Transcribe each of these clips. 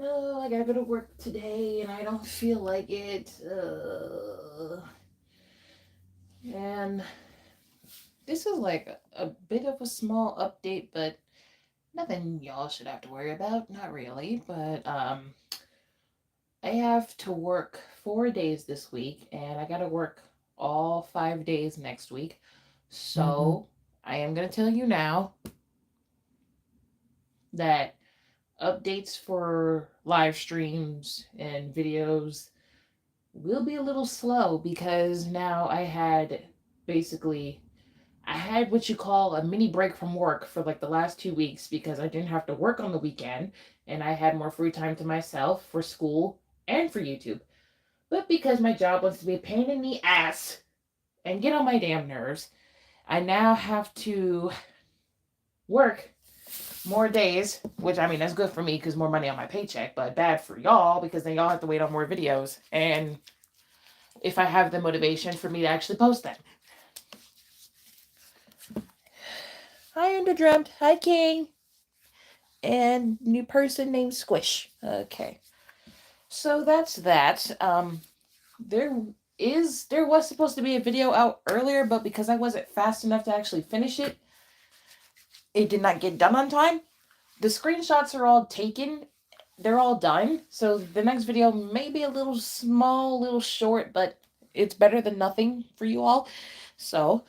Oh, I gotta go to work today and I don't feel like it. And this is like a bit of a small update, but nothing y'all should have to worry about. Not really, but I have to work 4 days this week and I gotta work all 5 days next week. So I am gonna tell you now that updates for live streams and videos will be a little slow because now basically I had what you call a mini break from work for like the last 2 weeks because I didn't have to work on the weekend and I had more free time to myself for school and for YouTube. But because my job wants to be a pain in the ass and get on my damn nerves, I now have to work more days, which I mean, that's good for me because more money on my paycheck, but bad for y'all because then y'all have to wait on more videos. And if I have the motivation for me to actually post them. Hi, Underdreamt. Hi, King. And new person named Squish. Okay. So that's that. There there was supposed to be a video out earlier, but because I wasn't fast enough to actually finish it, it did not get done on time. The screenshots are all taken. They're all done. So the next video may be a little small, a little short, but it's better than nothing for you all. So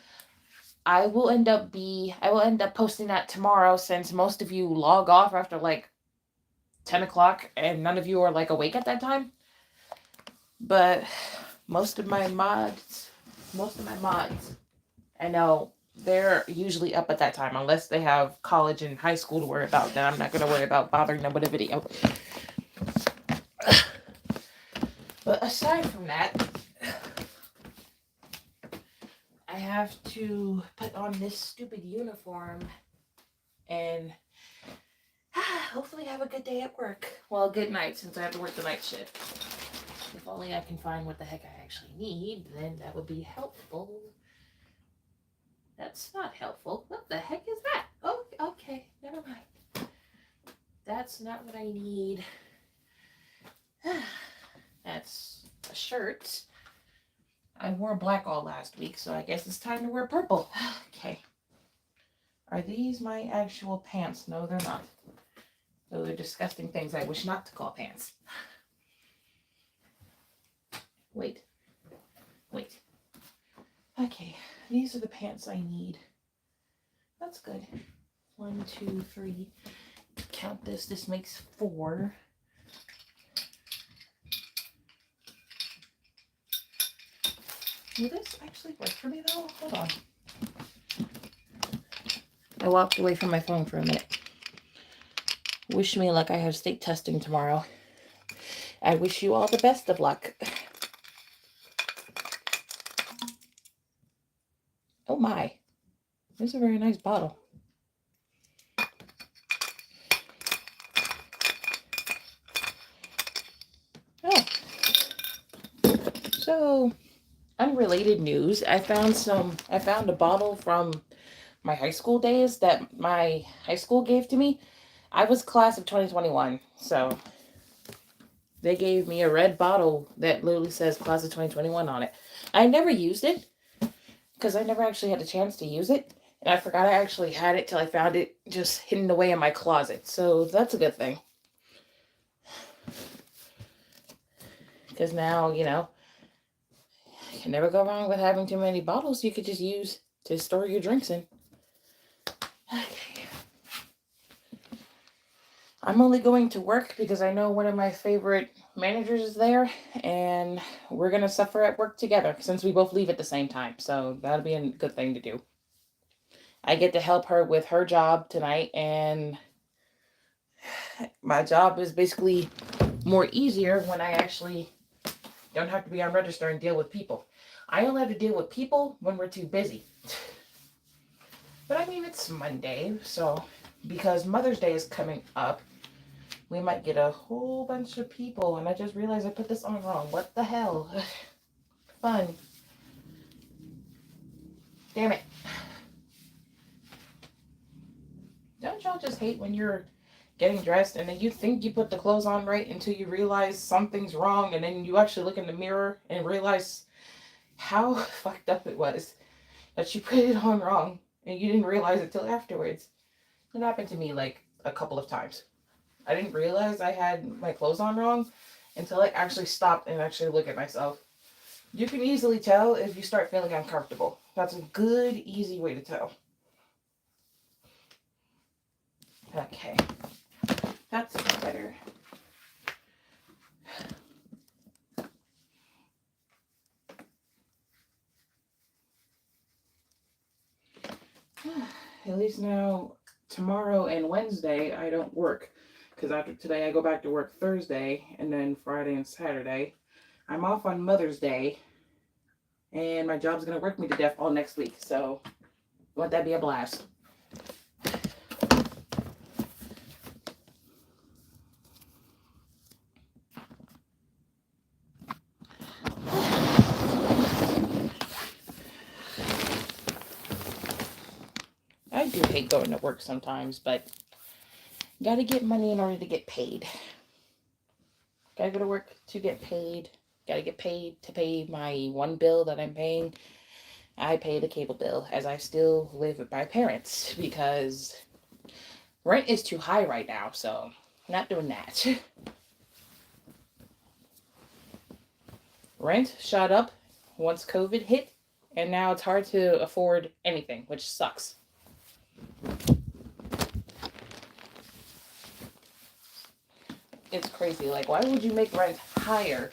I will end up posting that tomorrow since most of you log off after like 10 o'clock and none of you are like awake at that time. But most of my mods, I know they're usually up at that time unless they have college and high school to worry about. Then I'm not going to worry about bothering them with a video. But aside from that, I have to put on this stupid uniform and hopefully have a good day at work. Well, good night since I have to work the night shift. If only I can find what the heck I actually need, then that would be helpful. That's not helpful. What the heck is that? Oh, okay, never mind. That's not what I need. That's a shirt. I wore black all last week, so I guess it's time to wear purple. Okay. Are these my actual pants? No, they're not. Those are disgusting things I wish not to call pants. Wait. Okay, these are the pants I need. That's good. 1, 2, 3. Count this. This makes 4. Will this actually work for me though? Hold on. I walked away from my phone for a minute. Wish me luck. I have state testing tomorrow. I wish you all the best of luck. Oh my. This is a very nice bottle. Oh. So, unrelated news. I found a bottle from my high school days that my high school gave to me. I was class of 2021, so they gave me a red bottle that literally says class of 2021 on it. I never used it because I never actually had a chance to use it. And I forgot I actually had it till I found it just hidden away in my closet. So that's a good thing. Because now, you can never go wrong with having too many bottles you could just use to store your drinks in. Okay. I'm only going to work because I know one of my favorite managers is there, and we're going to suffer at work together since we both leave at the same time. So that'll be a good thing to do. I get to help her with her job tonight, and my job is basically more easier when I actually don't have to be on register and deal with people. I only have to deal with people when we're too busy. But I mean, it's Monday, so because Mother's Day is coming up, we might get a whole bunch of people. And I just realized I put this on wrong. What the hell? Fun. Damn it. Don't y'all just hate when you're getting dressed, and then you think you put the clothes on right until you realize something's wrong, and then you actually look in the mirror and realize how fucked up it was that you put it on wrong and you didn't realize it till afterwards. It happened to me like a couple of times. I didn't realize I had my clothes on wrong until I actually stopped and actually look at myself. You can easily tell if you start feeling uncomfortable. That's a good, easy way to tell. Okay, that's better. At least now, tomorrow and Wednesday, I don't work. Because after today, I go back to work Thursday, and then Friday and Saturday. I'm off on Mother's Day, and my job's going to work me to death all next week. So, won't that be a blast? I do hate going to work sometimes, but gotta get money in order to get paid. Gotta go to work to get paid. Gotta get paid to pay my one bill that I'm paying. I pay the cable bill as I still live with my parents because rent is too high right now, so not doing that. Rent shot up once COVID hit, and now it's hard to afford anything, which sucks. It's crazy. Like, why would you make rent higher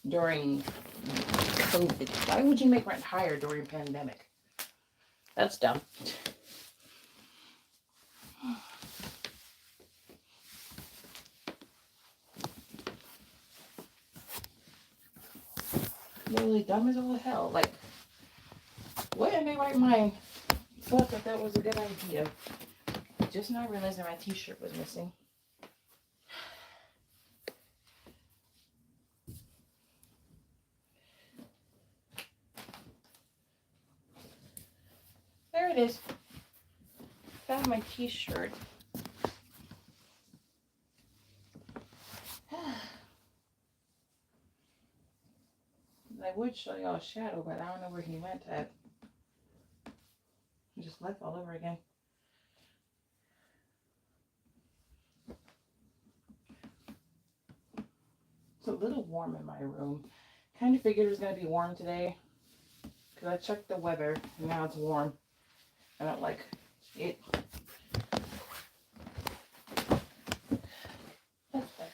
during COVID? Why would you make rent higher during pandemic? That's dumb. Really dumb as all hell. Like, what in their right mind thought that that was a good idea? Just now realizing my t-shirt was missing. There it is. Found my t-shirt. I would show y'all Shadow, but I don't know where he went at. He just left all over again. It's a little warm in my room. Kind of figured it was going to be warm today because I checked the weather and now it's warm. I don't like it. That's better.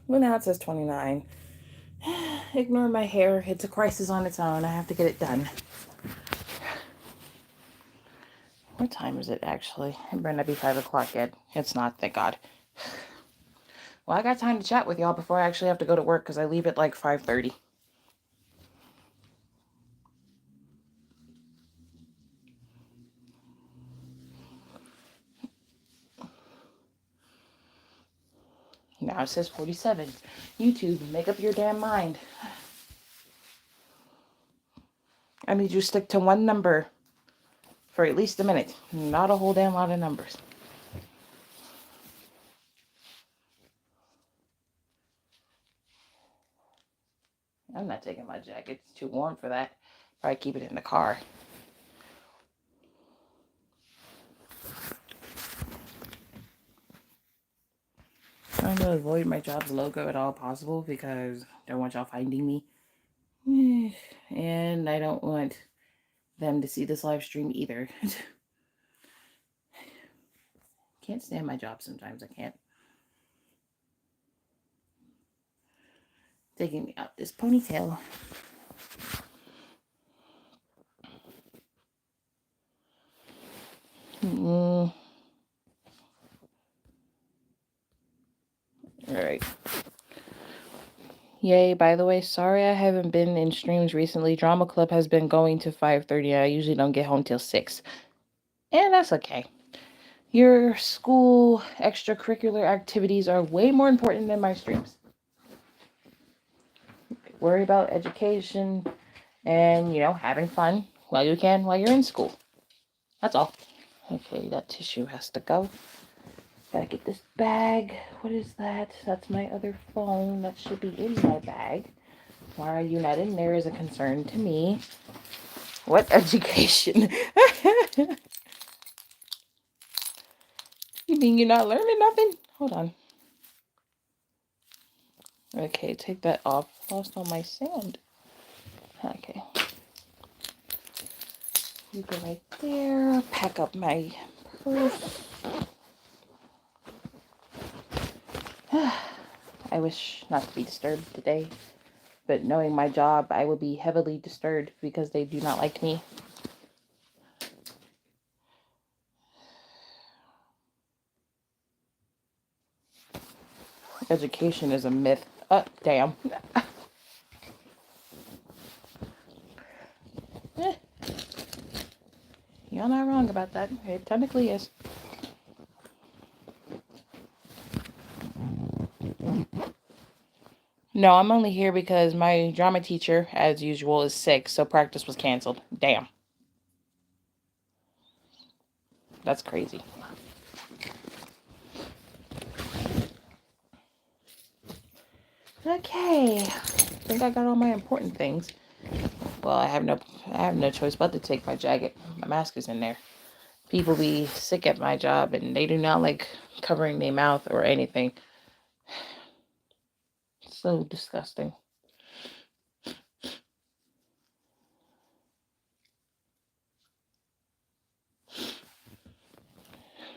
Well, now it says 29. Ignore my hair. It's a crisis on its own. I have to get it done. What time is it actually? It better not be 5 o'clock yet. It's not, thank God. Well, I got time to chat with y'all before I actually have to go to work because I leave at like 5:30. Now it says 47. YouTube, make up your damn mind. I need you to stick to one number for at least a minute. Not a whole damn lot of numbers. I'm not taking my jacket. It's too warm for that. Probably keep it in the car. Trying to avoid my job's logo at all possible because I don't want y'all finding me. And I don't want them to see this live stream either. Can't stand my job sometimes. I can't. Taking me out this ponytail. All right. Yay, by the way, sorry I haven't been in streams recently. Drama Club has been going to 5:30. I usually don't get home till 6. And that's okay. Your school extracurricular activities are way more important than my streams. Worry about education and, having fun while you can while you're in school. That's all. Okay, that tissue has to go. Gotta get this bag. What is that? That's my other phone. That should be in my bag. Why are you not in there is a concern to me. What education? You mean you're not learning nothing? Hold on. Okay, take that off. Lost all my sand. Okay. You go right there. Pack up my purse. I wish not to be disturbed today, but knowing my job, I will be heavily disturbed because they do not like me. Education is a myth. Oh, damn. You're not wrong about that. It technically is. No, I'm only here because my drama teacher, as usual, is sick, so practice was canceled. Damn. That's crazy. Okay. I think I got all my important things. Well, I have no choice but to take my jacket. My mask is in there. People be sick at my job and they do not like covering their mouth or anything. So disgusting.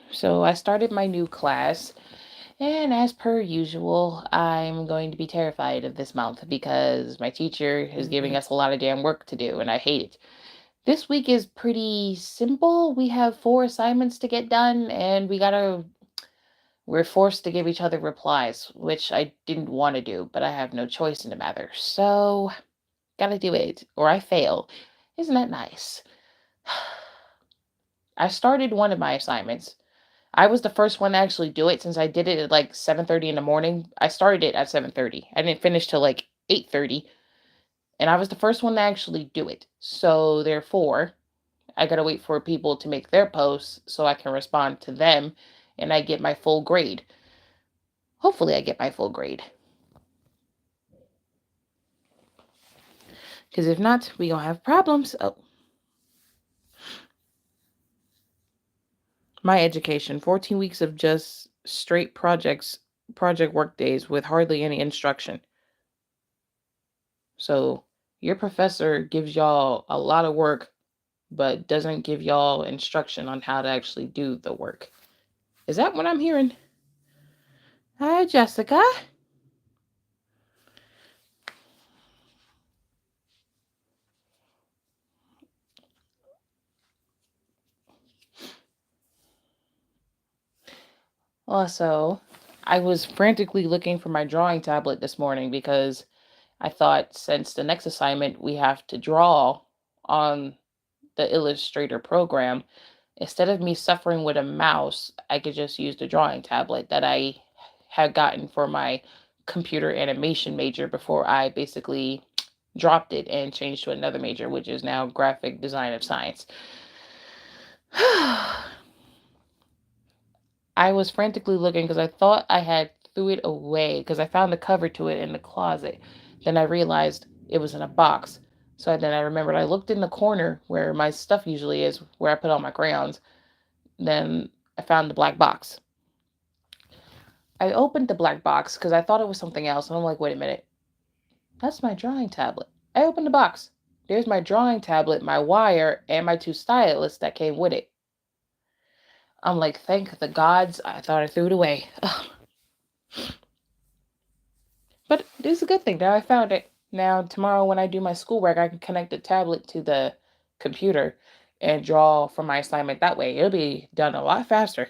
So I started my new class, and as per usual, I'm going to be terrified of this month because my teacher is giving us a lot of damn work to do, and I hate it. This week is pretty simple. We have 4 assignments to get done, and we're forced to give each other replies, which I didn't want to do, but I have no choice in the matter. So, gotta do it, or I fail. Isn't that nice? I started one of my assignments. I was the first one to actually do it since I did it at like 7:30 in the morning. I started it at 7:30. I didn't finish till like 8:30, and I was the first one to actually do it. So, therefore, I gotta wait for people to make their posts so I can respond to them and I get my full grade. Hopefully, I get my full grade. Because if not, we gonna have problems. Oh. My education 14 weeks of just straight project work days with hardly any instruction. So, your professor gives y'all a lot of work but doesn't give y'all instruction on how to actually do the work. Is that what I'm hearing? Hi, Jessica. Also, I was frantically looking for my drawing tablet this morning because I thought since the next assignment we have to draw on the Illustrator program, instead of me suffering with a mouse, I could just use the drawing tablet that I had gotten for my computer animation major before I basically dropped it and changed to another major, which is now graphic design of science. I was frantically looking because I thought I had threw it away because I found the cover to it in the closet. Then I realized it was in a box. So then I remembered I looked in the corner where my stuff usually is, where I put all my crayons. Then I found the black box. I opened the black box because I thought it was something else. And I'm like, wait a minute. That's my drawing tablet. I opened the box. There's my drawing tablet, my wire, and my 2 stylus that came with it. I'm like, thank the gods. I thought I threw it away. Ugh. But it's a good thing that I found it. Now, tomorrow when I do my schoolwork, I can connect the tablet to the computer and draw for my assignment that way. It'll be done a lot faster.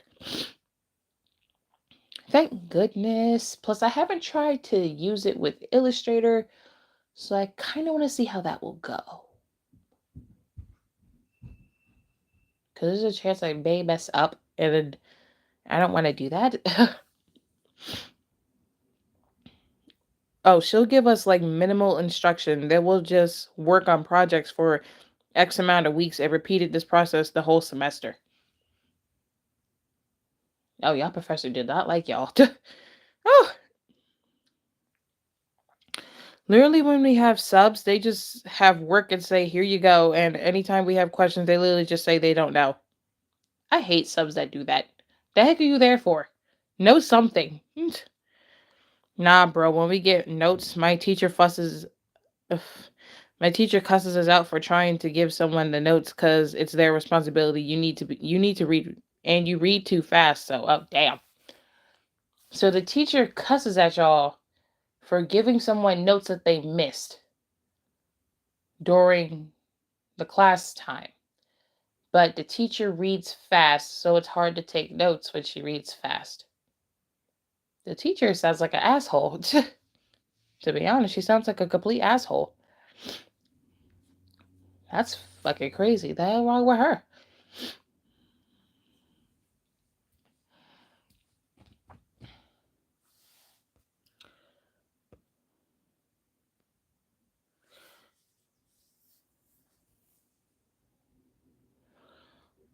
Thank goodness. Plus, I haven't tried to use it with Illustrator, so I kind of want to see how that will go. Because there's a chance I may mess up, and I don't want to do that. Oh, she'll give us like minimal instruction. Then we'll just work on projects for X amount of weeks and repeated this process the whole semester. Oh, y'all professor did not like y'all. Oh, literally when we have subs, they just have work and say, here you go. And anytime we have questions, they literally just say they don't know. I hate subs that do that. The heck are you there for? Know something. Nah, bro, when we get notes, my teacher fusses. Ugh, my teacher cusses us out for trying to give someone the notes because it's their responsibility. You need to read, and you read too fast. So, oh damn. So the teacher cusses at y'all for giving someone notes that they missed during the class time. But the teacher reads fast, so it's hard to take notes when she reads fast. The teacher sounds like an asshole. To be honest, she sounds like a complete asshole. That's fucking crazy. The hell wrong with her?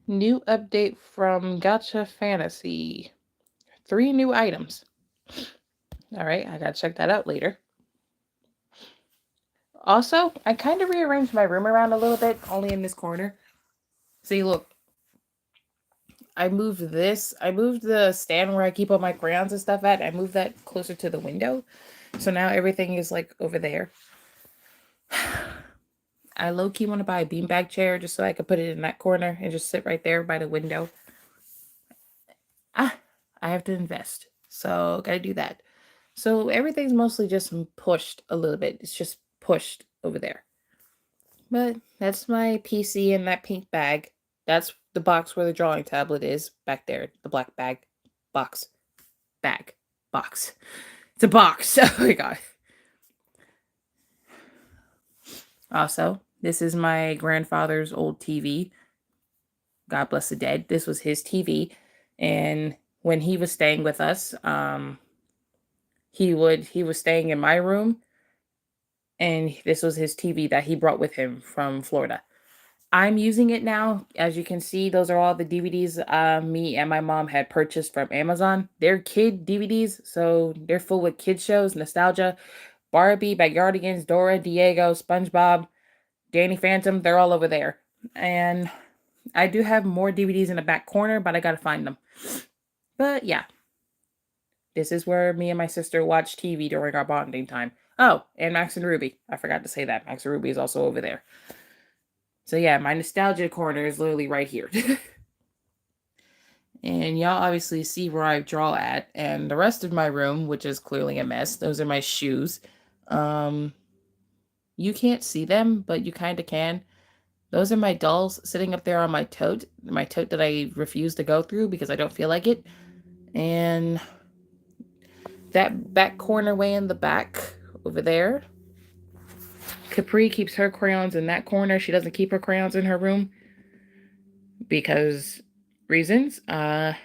New update from Gacha Fantasy. 3 new items. Alright, I gotta check that out later. Also, I kind of rearranged my room around a little bit, only in this corner. See, look. I moved this. I moved the stand where I keep all my crayons and stuff at. I moved that closer to the window. So now everything is like over there. I low-key want to buy a beanbag chair just so I could put it in that corner and just sit right there by the window. I have to invest. So gotta do that. So everything's mostly just pushed a little bit. It's just pushed over there. But that's my PC in that pink bag. That's the box where the drawing tablet is back there. The black bag. Box. Bag. Box. It's a box. Oh my god. Also, this is my grandfather's old TV. God bless the dead. This was his TV. And when he was staying with us, he was staying in my room, and this was his TV that he brought with him from Florida. I'm using it now. As you can see, those are all the DVDs me and my mom had purchased from Amazon. They're kid DVDs, so they're full with kid shows, nostalgia, Barbie, Backyardigans, Dora, Diego, SpongeBob, Danny Phantom. They're all over there. And I do have more DVDs in the back corner, but I gotta find them. But yeah, this is where me and my sister watch TV during our bonding time. Oh, and Max and Ruby. I forgot to say that. Max and Ruby is also over there. So yeah, my nostalgia corner is literally right here. And y'all obviously see where I draw at. And the rest of my room, which is clearly a mess, those are my shoes. You can't see them, but you kind of can. Those are my dolls sitting up there on my tote that I refuse to go through because I don't feel like it. And that back corner way in the back over there, Capri keeps her crayons in that corner. She doesn't keep her crayons in her room because reasons. That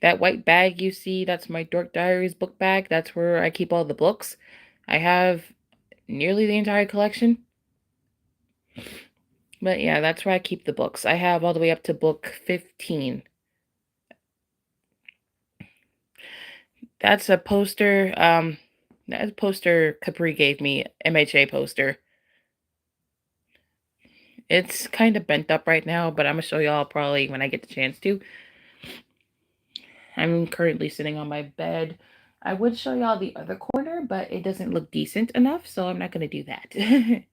white bag you see, that's my Dork Diaries book bag. That's where I keep all the books. I have nearly the entire collection. But yeah, that's where I keep the books. I have all the way up to book 15. That's a poster, that's a poster Capri gave me, MHA poster. It's kind of bent up right now, but I'm going to show y'all probably when I get the chance to. I'm currently sitting on my bed. I would show y'all the other corner, but it doesn't look decent enough, so I'm not going to do that.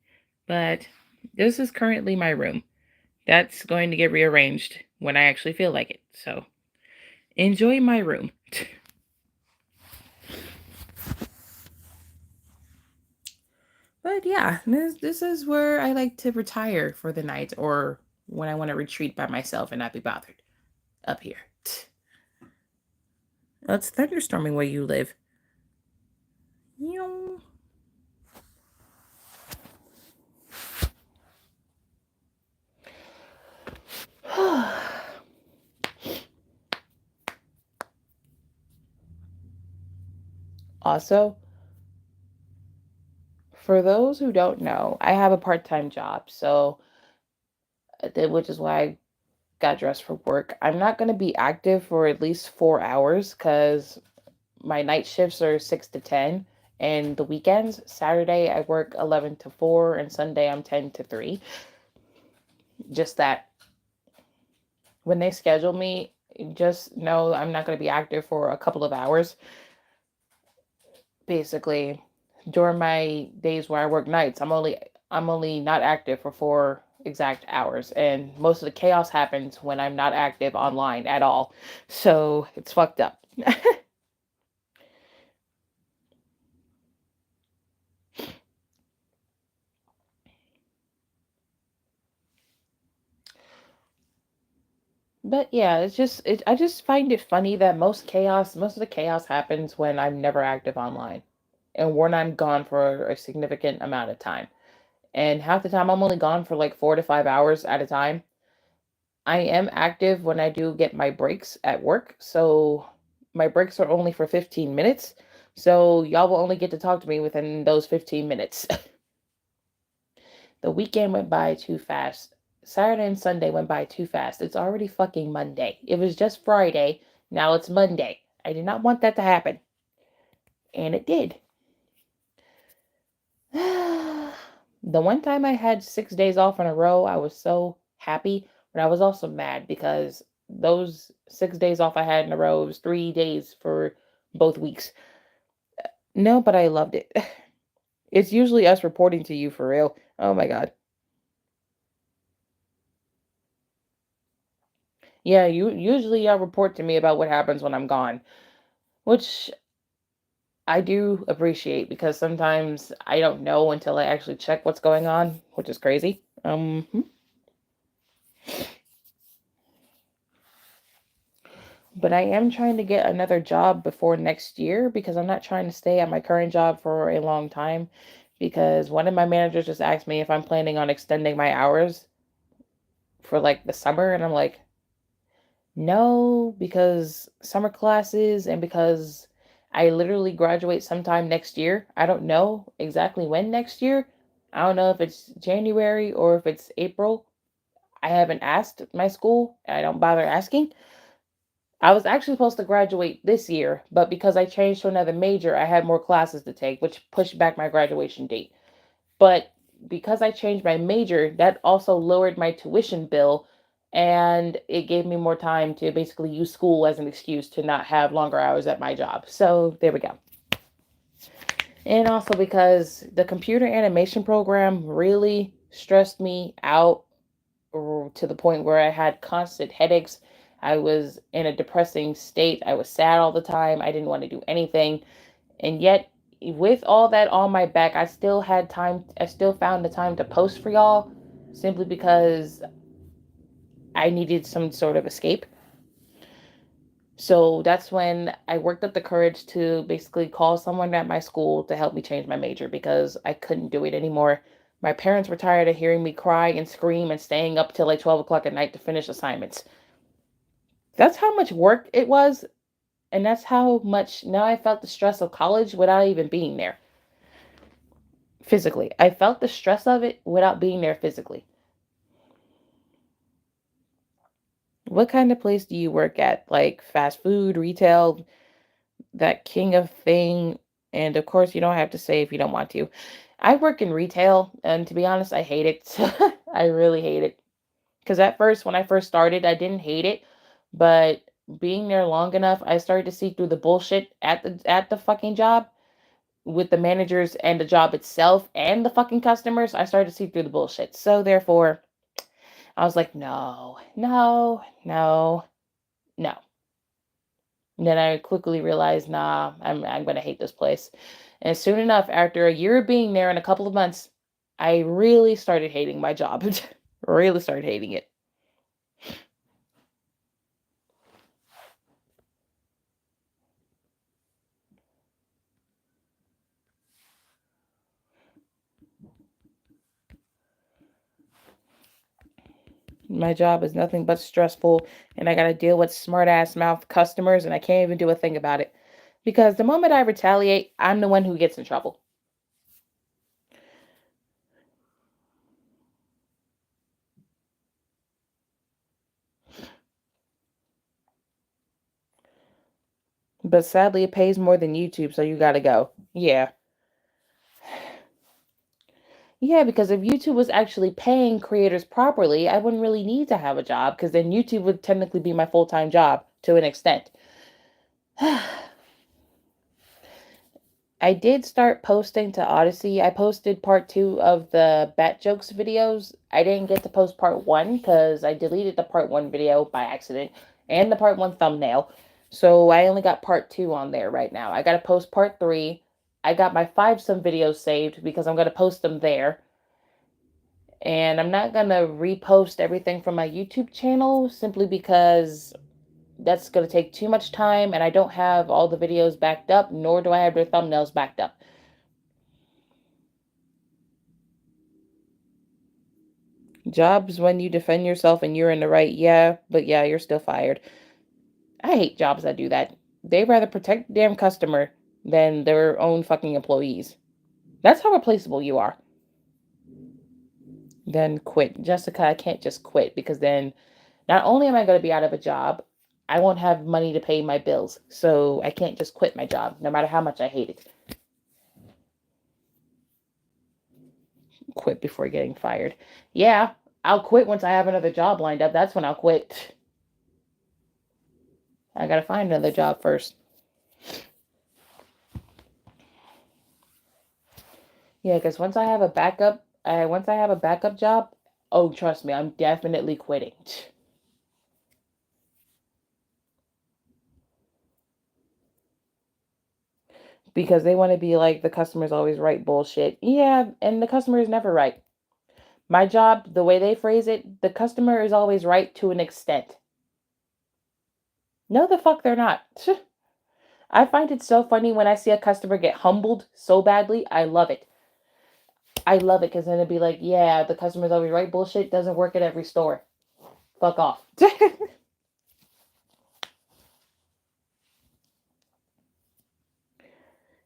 But this is currently my room. That's going to get rearranged when I actually feel like it. So enjoy my room. But yeah, this is where I like to retire for the night or when I want to retreat by myself and not be bothered. Up here. It's thunderstorming where you live. Also, for those who don't know, I have a part-time job, so which is why I got dressed for work. I'm not going to be active for at least 4 hours because my night shifts are 6 to 10, and the weekends, Saturday I work 11 to 4, and Sunday I'm 10 to 3. Just that when they schedule me, just know I'm not going to be active for a couple of hours. Basically, during my days where I work nights, I'm only not active for 4 exact hours, and most of the chaos happens when I'm not active online at all. So it's fucked up. But yeah, I just find it funny that most of the chaos happens when I'm never active online and when I'm gone for a significant amount of time. And half the time I'm only gone for like 4 to 5 hours at a time. I am active when I do get my breaks at work. So my breaks are only for 15 minutes. So y'all will only get to talk to me within those 15 minutes. The weekend went by too fast. Saturday and Sunday went by too fast. It's already fucking Monday. It was just Friday. Now it's Monday. I did not want that to happen. And it did. The one time I had 6 days off in a row, I was so happy, but I was also mad because those 6 days off I had in a row, it was 3 days for both weeks. No, but I loved it. It's usually us reporting to you for real. Oh my God. Yeah, you usually y'all report to me about what happens when I'm gone, which I do appreciate because sometimes I don't know until I actually check what's going on, which is crazy. But I am trying to get another job before next year because I'm not trying to stay at my current job for a long time because one of my managers just asked me if I'm planning on extending my hours for like the summer, and I'm like, no, because summer classes and because I literally graduate sometime next year. I don't know exactly when next year. I don't know if it's January or if it's April. I haven't asked my school. I don't bother asking. I was actually supposed to graduate this year, but because I changed to another major, I had more classes to take, which pushed back my graduation date. But because I changed my major, that also lowered my tuition bill and it gave me more time to basically use school as an excuse to not have longer hours at my job. So there we go. And also because the computer animation program really stressed me out to the point where I had constant headaches. I was in a depressing state. I was sad all the time. I didn't want to do anything. And yet, with all that on my back, I still had time. I still found the time to post for y'all simply because I needed some sort of escape. So that's when I worked up the courage to basically call someone at my school to help me change my major because I couldn't do it anymore. My parents were tired of hearing me cry and scream and staying up till like 12 o'clock at night to finish assignments. That's how much work it was. And that's how much now I felt the stress of college without even being there physically. I felt the stress of it without being there physically. What kind of place do you work at? Like fast food, retail, that king of thing? And of course, you don't have to say if you don't want to. I work in retail, and to be honest, I hate it. I really hate it. Because at first, when I first started, I didn't hate it, but being there long enough, I started to see through the bullshit at the fucking job with the managers and the job itself and the fucking customers. I started to see through the bullshit. So therefore, I was like, no, no, no, no. And then I quickly realized, nah, I'm gonna hate this place. And soon enough, after a year of being there and a couple of months, I really started hating my job. Really started hating it. My job is nothing but stressful, and I gotta deal with smart ass mouth customers, and I can't even do a thing about it. Because the moment I retaliate, I'm the one who gets in trouble. But sadly, it pays more than YouTube, so you gotta go. Yeah. Yeah, because if YouTube was actually paying creators properly, I wouldn't really need to have a job, because then YouTube would technically be my full time job to an extent. I did start posting to Odyssey. I posted part 2 of the Bat Jokes videos. I didn't get to post part 1 because I deleted the part 1 video by accident and the part 1 thumbnail. So I only got part 2 on there right now. I got to post part 3. I got my 5 some videos saved because I'm going to post them there. And I'm not going to repost everything from my YouTube channel simply because that's going to take too much time and I don't have all the videos backed up, nor do I have their thumbnails backed up. Jobs when you defend yourself and you're in the right, yeah, but yeah, you're still fired. I hate jobs that do that. They rather protect the damn customer than their own fucking employees. That's how replaceable you are. Then quit. Jessica, I can't just quit because then not only am I going to be out of a job, I won't have money to pay my bills. So I can't just quit my job, no matter how much I hate it. Quit before getting fired. Yeah, I'll quit once I have another job lined up. That's when I'll quit. I gotta find another job first. Yeah, because once I have a backup job, oh, trust me, I'm definitely quitting. Because they want to be like the customer's always right bullshit. Yeah, and the customer is never right. My job, the way they phrase it, the customer is always right to an extent. No, the fuck they're not. I find it so funny when I see a customer get humbled so badly. I love it. I love it because then it'd be like, yeah, the customer's always right bullshit doesn't work at every store. Fuck off.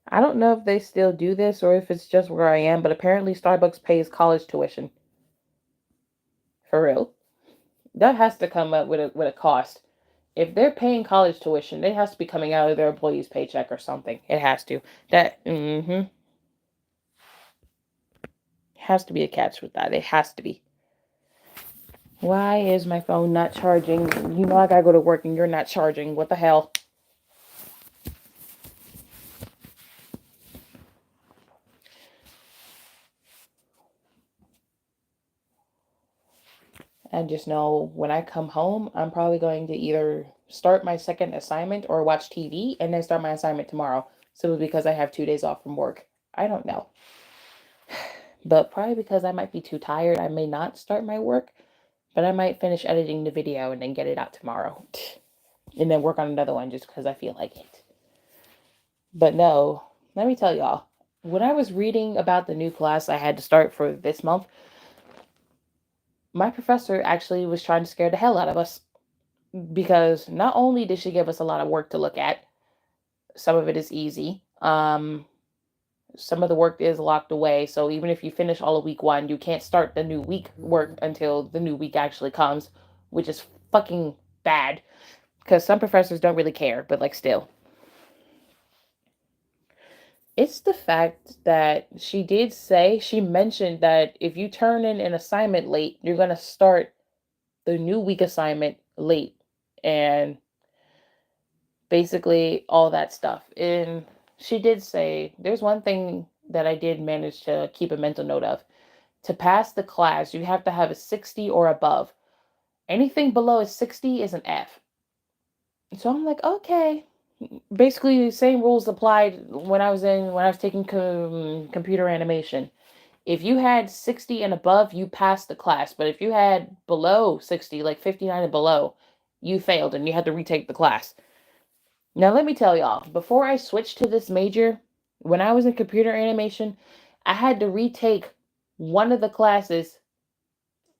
I don't know if they still do this or if it's just where I am, but apparently Starbucks pays college tuition. For real. That has to come up with a cost. If they're paying college tuition, it has to be coming out of their employee's paycheck or something. It has to. That has to be a catch with that. It has to be. Why is my phone not charging? You know I gotta go to work and you're not charging. What the hell? And just know when I come home, I'm probably going to either start my second assignment or watch TV and then start my assignment tomorrow. Simply because I have 2 days off from work. I don't know. But probably because I might be too tired, I may not start my work, but I might finish editing the video and then get it out tomorrow. And then work on another one just because I feel like it. But no, let me tell y'all, when I was reading about the new class I had to start for this month, my professor actually was trying to scare the hell out of us. Because not only did she give us a lot of work to look at, some of it is easy. Some of the work is locked away, so even if you finish all of week 1, you can't start the new week work until the new week actually comes, which is fucking bad. Because some professors don't really care, but like still. It's the fact that she mentioned that if you turn in an assignment late, you're going to start the new week assignment late. And basically all that stuff. And she did say there's one thing that I did manage to keep a mental note of. To pass the class, you have to have a 60 or above. Anything below a 60 is an F. So I'm like, okay. Basically, the same rules applied when I was taking computer animation. If you had 60 and above, you passed the class. But if you had below 60, like 59 and below, you failed and you had to retake the class. Now, let me tell y'all, before I switched to this major, when I was in computer animation, I had to retake one of the classes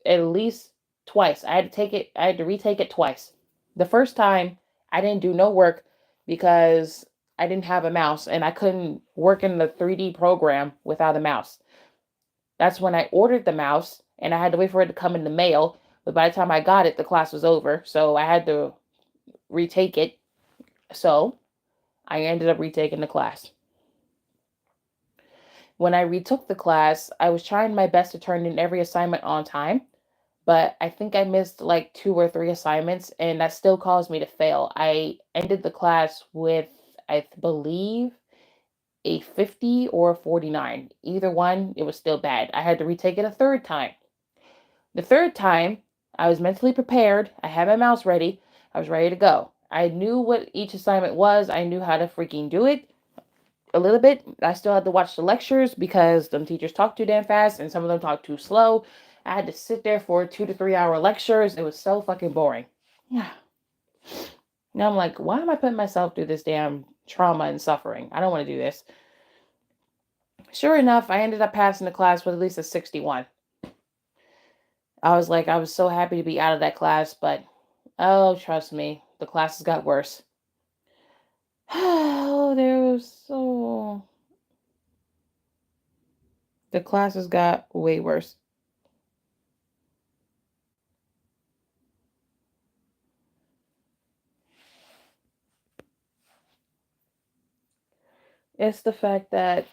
at least twice. I had to take it. I had to retake it twice. The first time I didn't do no work because I didn't have a mouse and I couldn't work in the 3D program without a mouse. That's when I ordered the mouse and I had to wait for it to come in the mail. But by the time I got it, the class was over. So I had to retake it. So I ended up retaking the class. When I retook the class, I was trying my best to turn in every assignment on time, but I think I missed like two or three assignments, and that still caused me to fail. I ended the class with, I believe, a 50 or a 49. Either one, it was still bad. I had to retake it a third time. The third time, I was mentally prepared. I had my mouse ready. I was ready to go. I knew what each assignment was. I knew how to freaking do it a little bit. I still had to watch the lectures because some teachers talk too damn fast and some of them talk too slow. I had to sit there for 2 to 3 hour lectures. It was so fucking boring. Yeah. Now I'm like, why am I putting myself through this damn trauma and suffering? I don't want to do this. Sure enough, I ended up passing the class with at least a 61. I was like, I was so happy to be out of that class, but oh, trust me, the classes got worse. Oh, there was so. The classes got way worse. It's the fact that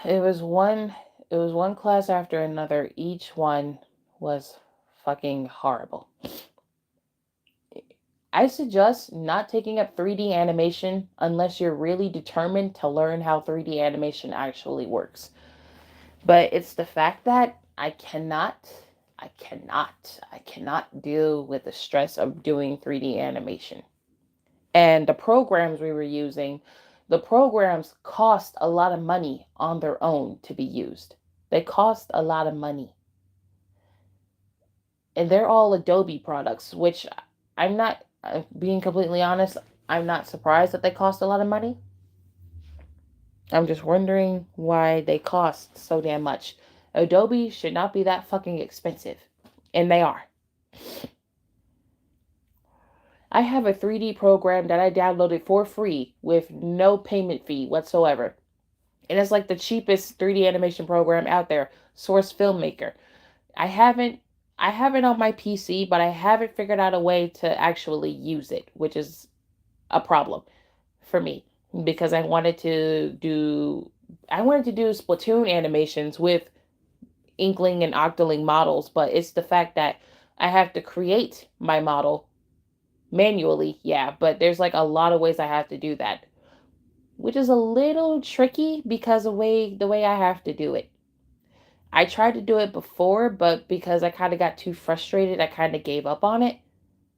it was one it was one class after another. Each one was fucking horrible. I suggest not taking up 3D animation unless you're really determined to learn how 3D animation actually works. But it's the fact that I cannot deal with the stress of doing 3D animation. And the programs we were using, the programs cost a lot of money on their own to be used. They cost a lot of money. And they're all Adobe products, which I'm not, being completely honest, I'm not surprised that they cost a lot of money. I'm just wondering why they cost so damn much. Adobe should not be that fucking expensive. And they are. I have a 3D program that I downloaded for free with no payment fee whatsoever. And it's like the cheapest 3D animation program out there, Source Filmmaker. I haven't I have it on my PC, but I haven't figured out a way to actually use it, which is a problem for me because I wanted to do Splatoon animations with Inkling and Octoling models, but it's the fact that I have to create my model manually, yeah, but there's like a lot of ways I have to do that, which is a little tricky because of the way I have to do it. I tried to do it before, but because I kind of got too frustrated, I kind of gave up on it.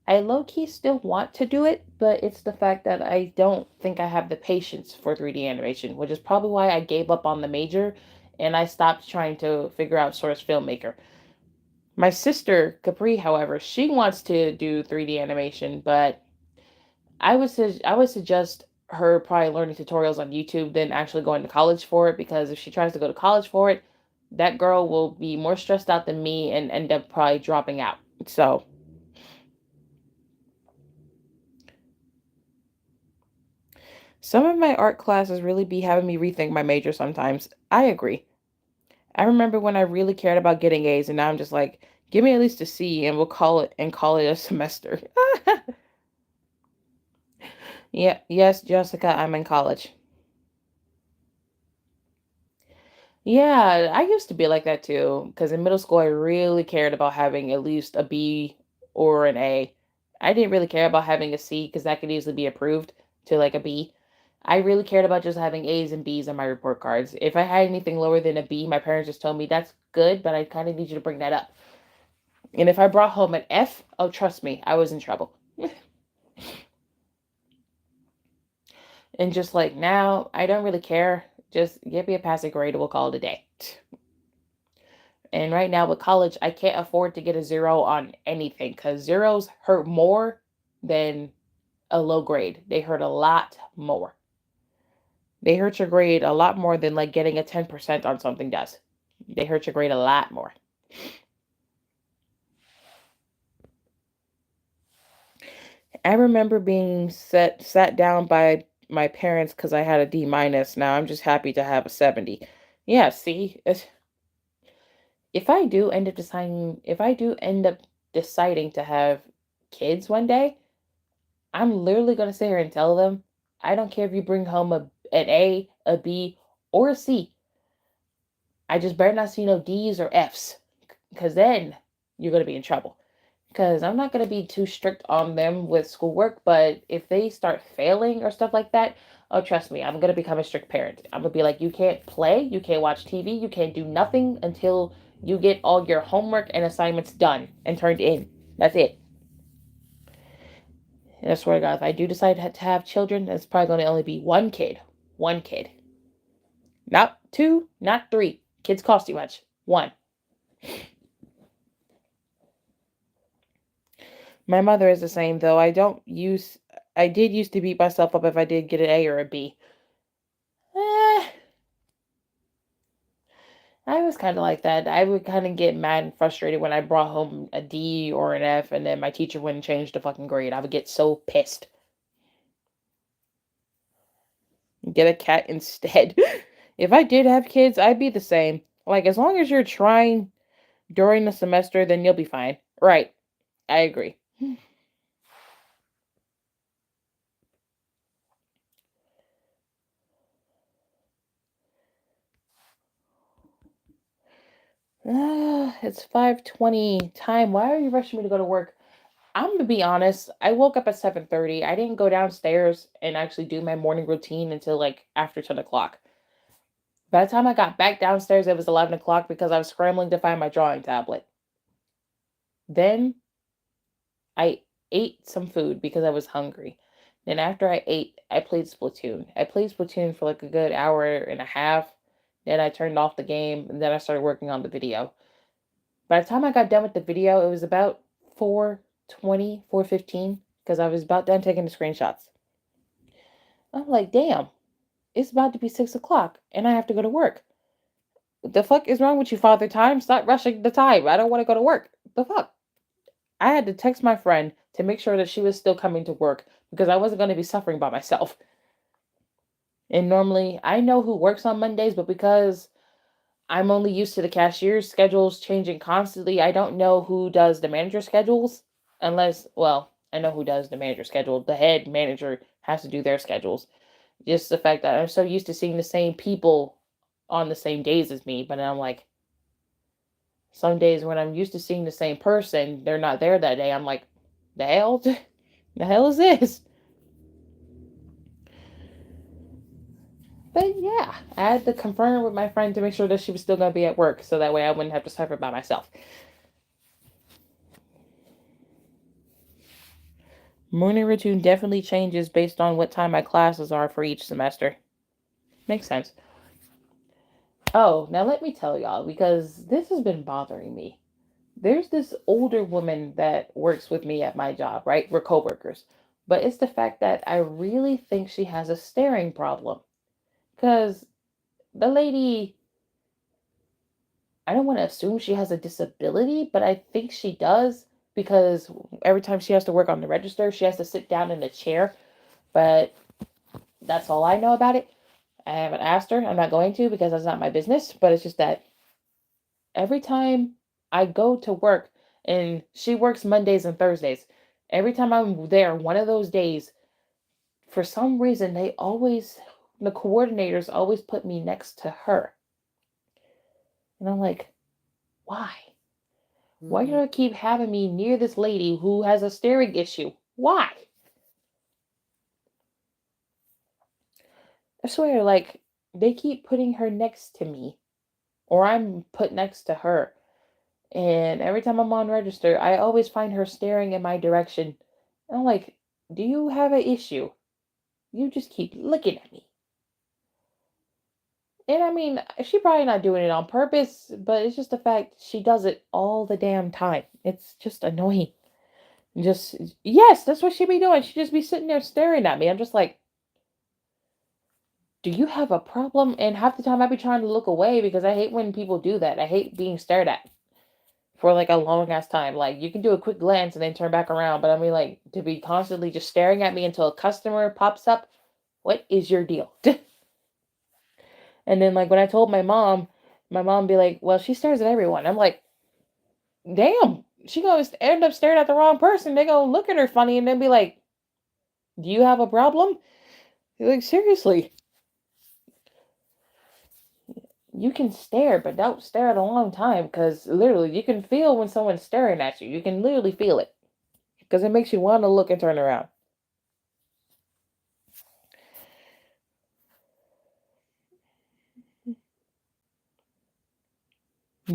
I low key still want to do it, but it's the fact that I don't think I have the patience for 3D animation, which is probably why I gave up on the major and I stopped trying to figure out Source Filmmaker. My sister, Capri, however, she wants to do 3D animation, but I would suggest her probably learning tutorials on YouTube than actually going to college for it because if she tries to go to college for it, that girl will be more stressed out than me and end up probably dropping out. So, some of my art classes really be having me rethink my major sometimes. I agree. I remember when I really cared about getting A's and now I'm just like, give me at least a C and we'll call it a semester. Yeah, yes, Jessica, I'm in college. Yeah, I used to be like that too, because in middle school I really cared about having at least a B or an A. I didn't really care about having a C because that could easily be approved to like a B. I really cared about just having A's and B's on my report cards. If I had anything lower than a B, my parents just told me that's good, but I kind of need you to bring that up. And if I brought home an F, oh, trust me, I was in trouble. And just like now, I don't really care. Just give me a passing grade, we'll call it a day. And right now with college, I can't afford to get a zero on anything because zeros hurt more than a low grade. They hurt a lot more. They hurt your grade a lot more than like getting a 10% on something does. They hurt your grade a lot more. I remember being sat down by my parents because I had a D minus. Now I'm just happy to have a 70. Yeah, see, if I do end up deciding to have kids one day, I'm literally gonna sit here and tell them, I don't care if you bring home an A, a B, or a C. I just better not see no D's or F's, because then you're gonna be in trouble. Because I'm not going to be too strict on them with schoolwork, but if they start failing or stuff like that, oh, trust me, I'm going to become a strict parent. I'm going to be like, you can't play, you can't watch TV, you can't do nothing until you get all your homework and assignments done and turned in. That's it. And I swear to God, if I do decide to have children, it's probably going to only be one kid. One kid. Not two, not three. Kids cost too much. One. My mother is the same, though. I did used to beat myself up if I did get an A or a B. Eh, I was kind of like that. I would kind of get mad and frustrated when I brought home a D or an F and then my teacher wouldn't change the fucking grade. I would get so pissed. Get a cat instead. If I did have kids, I'd be the same. Like, as long as you're trying during the semester, then you'll be fine. Right. I agree. It's 5:20 time. Why are you rushing me to go to work? I'm gonna be honest. I woke up at 7:30. I didn't go downstairs and actually do my morning routine until like after 10 o'clock. By the time I got back downstairs, it was 11 o'clock because I was scrambling to find my drawing tablet. Then I ate some food because I was hungry. Then after I ate, I played Splatoon. I played Splatoon for like a good hour and a half. Then I turned off the game and then I started working on the video. By the time I got done with the video, it was about 4:20, 4:15 because I was about done taking the screenshots. I'm like, damn, it's about to be 6 o'clock and I have to go to work. What the fuck is wrong with you, Father Time? Stop rushing the time. I don't want to go to work. The fuck? I had to text my friend to make sure that she was still coming to work because I wasn't going to be suffering by myself. And normally, I know who works on Mondays, but because I'm only used to the cashier's schedules changing constantly, I don't know who does the manager schedules. Unless, well, I know who does the manager schedule. The head manager has to do their schedules. Just the fact that I'm so used to seeing the same people on the same days as me, but I'm like, some days when I'm used to seeing the same person, they're not there that day. I'm like, the hell? The hell is this? But yeah, I had to confirm with my friend to make sure that she was still going to be at work so that way I wouldn't have to suffer by myself. Morning routine definitely changes based on what time my classes are for each semester. Makes sense. Oh, now let me tell y'all because this has been bothering me. There's this older woman that works with me at my job, right? We're coworkers. But it's the fact that I really think she has a staring problem. Because the lady, I don't want to assume she has a disability, but I think she does because every time she has to work on the register, she has to sit down in a chair. But that's all I know about it. I haven't asked her. I'm not going to because that's not my business. But it's just that every time I go to work, and she works Mondays and Thursdays, every time I'm there, one of those days, for some reason, the coordinators always put me next to her. And I'm like, why? Why do I keep having me near this lady who has a staring issue? Why? I swear, like, they keep putting her next to me, or I'm put next to her. And every time I'm on register, I always find her staring in my direction. And I'm like, do you have an issue? You just keep looking at me. And I mean, she probably not doing it on purpose, but it's just the fact she does it all the damn time. It's just annoying. Just, yes, that's what she be doing. She just be sitting there staring at me. I'm just like, do you have a problem? And half the time I be trying to look away because I hate when people do that. I hate being stared at. for like a long ass time. Like you can do a quick glance and then turn back around, but I mean like to be constantly just staring at me until a customer pops up. What is your deal? And then like when I told my mom be like, "Well, she stares at everyone." I'm like, "Damn." She goes end up staring at the wrong person. They go look at her funny and then be like, "Do you have a problem?" You're like, seriously, you can stare, but don't stare at a long time because literally you can feel when someone's staring at you. You can literally feel it because it makes you want to look and turn around.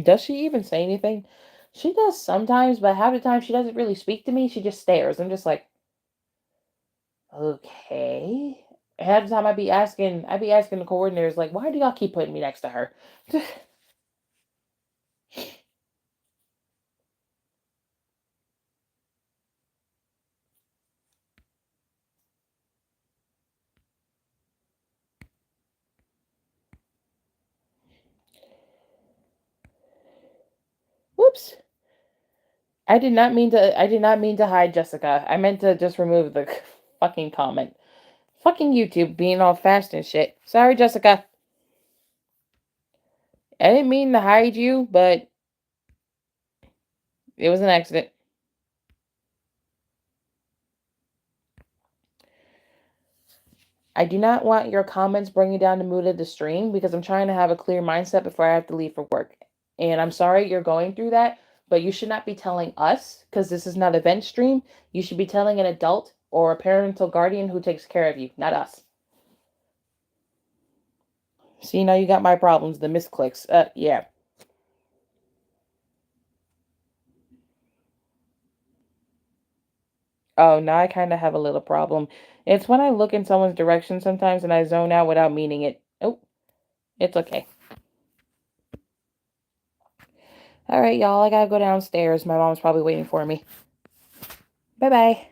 Does she even say anything? She does sometimes, but half the time she doesn't really speak to me. She just stares. I'm just like, okay. Half the time I'd be asking the coordinators like, why do y'all keep putting me next to her? Whoops. I did not mean to hide Jessica. I meant to just remove the fucking comment. Fucking YouTube being all fast and shit. Sorry, Jessica. I didn't mean to hide you, but it was an accident. I do not want your comments bringing down the mood of the stream because I'm trying to have a clear mindset before I have to leave for work. And I'm sorry you're going through that, but you should not be telling us because this is not a vent stream. You should be telling an adult or a parental guardian who takes care of you, not us. See, now you got my problems, the misclicks. Yeah. Oh, now I kind of have a little problem. It's when I look in someone's direction sometimes and I zone out without meaning it. Oh, it's okay. All right, y'all. I gotta go downstairs. My mom's probably waiting for me. Bye bye.